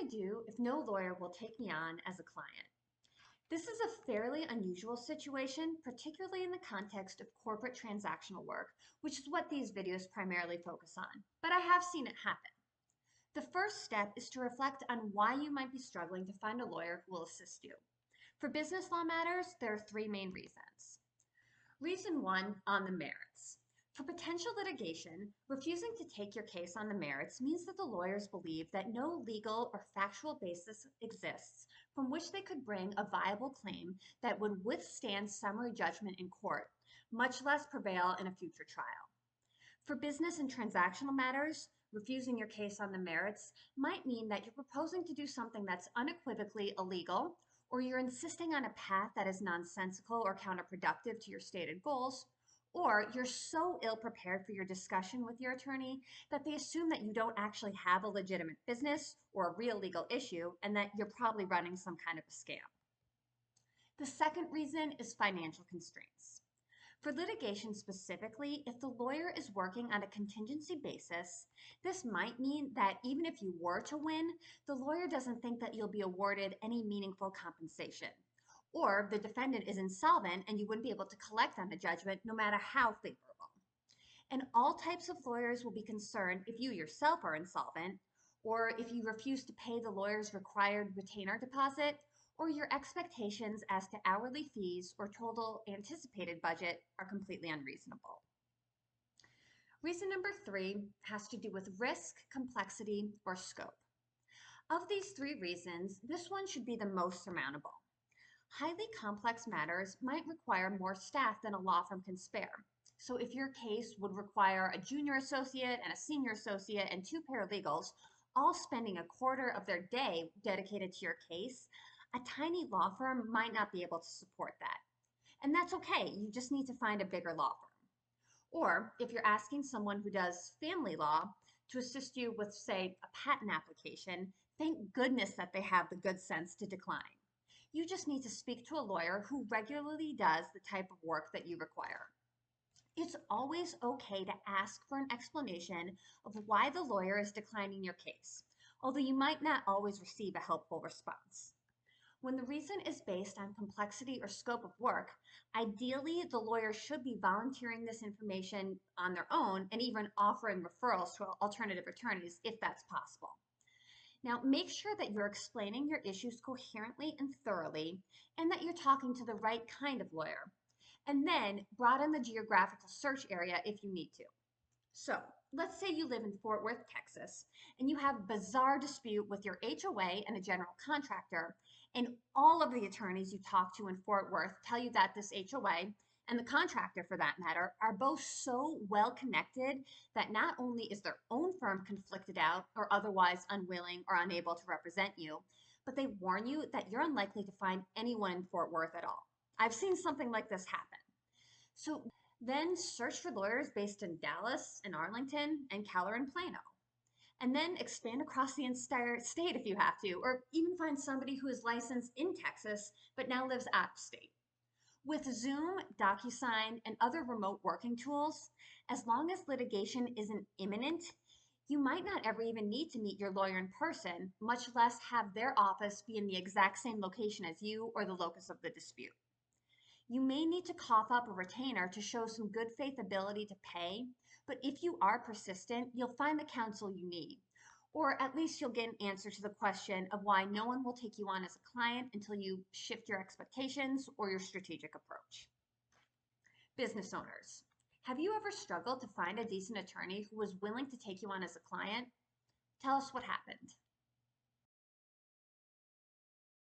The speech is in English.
I do if no lawyer will take me on as a client? This is a fairly unusual situation, particularly in the context of corporate transactional work, which is what these videos primarily focus on, but I have seen it happen. The first step is to reflect on why you might be struggling to find a lawyer who will assist you. For business law matters, there are three main reasons. Reason one, on the merits. For potential litigation, refusing to take your case on the merits means that the lawyers believe that no legal or factual basis exists from which they could bring a viable claim that would withstand summary judgment in court, much less prevail in a future trial. For business and transactional matters, refusing your case on the merits might mean that you're proposing to do something that's unequivocally illegal, or you're insisting on a path that is nonsensical or counterproductive to your stated goals, or you're so ill prepared for your discussion with your attorney that they assume that you don't actually have a legitimate business or a real legal issue and that you're probably running some kind of a scam. The second reason is financial constraints. For litigation specifically, if the lawyer is working on a contingency basis, this might mean that even if you were to win, the lawyer doesn't think that you'll be awarded any meaningful compensation. Or the defendant is insolvent and you wouldn't be able to collect on the judgment no matter how favorable. And all types of lawyers will be concerned if you yourself are insolvent, or if you refuse to pay the lawyer's required retainer deposit, or your expectations as to hourly fees or total anticipated budget are completely unreasonable. Reason number three has to do with risk, complexity, or scope. Of these three reasons, this one should be the most surmountable. Highly complex matters might require more staff than a law firm can spare. So if your case would require a junior associate and a senior associate and two paralegals, all spending a quarter of their day dedicated to your case, a tiny law firm might not be able to support that. And that's okay, you just need to find a bigger law firm. Or if you're asking someone who does family law to assist you with, say, a patent application, thank goodness that they have the good sense to decline. You just need to speak to a lawyer who regularly does the type of work that you require. It's always okay to ask for an explanation of why the lawyer is declining your case, although you might not always receive a helpful response. When the reason is based on complexity or scope of work, ideally the lawyer should be volunteering this information on their own and even offering referrals to alternative attorneys if that's possible. Now, make sure that you're explaining your issues coherently and thoroughly, and that you're talking to the right kind of lawyer. And then broaden the geographical search area if you need to. So, let's say you live in Fort Worth, Texas, and you have a bizarre dispute with your HOA and a general contractor, and all of the attorneys you talk to in Fort Worth tell you that this HOA and the contractor, for that matter, are both so well connected that not only is their own firm conflicted out or otherwise unwilling or unable to represent you, but they warn you that you're unlikely to find anyone in Fort Worth at all. I've seen something like this happen. So then search for lawyers based in Dallas and Arlington and Keller and Plano. And then expand across the entire state if you have to, or even find somebody who is licensed in Texas but now lives out of state. With Zoom, DocuSign, and other remote working tools, as long as litigation isn't imminent, you might not ever even need to meet your lawyer in person, much less have their office be in the exact same location as you or the locus of the dispute. You may need to cough up a retainer to show some good faith ability to pay, but if you are persistent, you'll find the counsel you need. Or at least you'll get an answer to the question of why no one will take you on as a client until you shift your expectations or your strategic approach. Business owners, have you ever struggled to find a decent attorney who was willing to take you on as a client? Tell us what happened.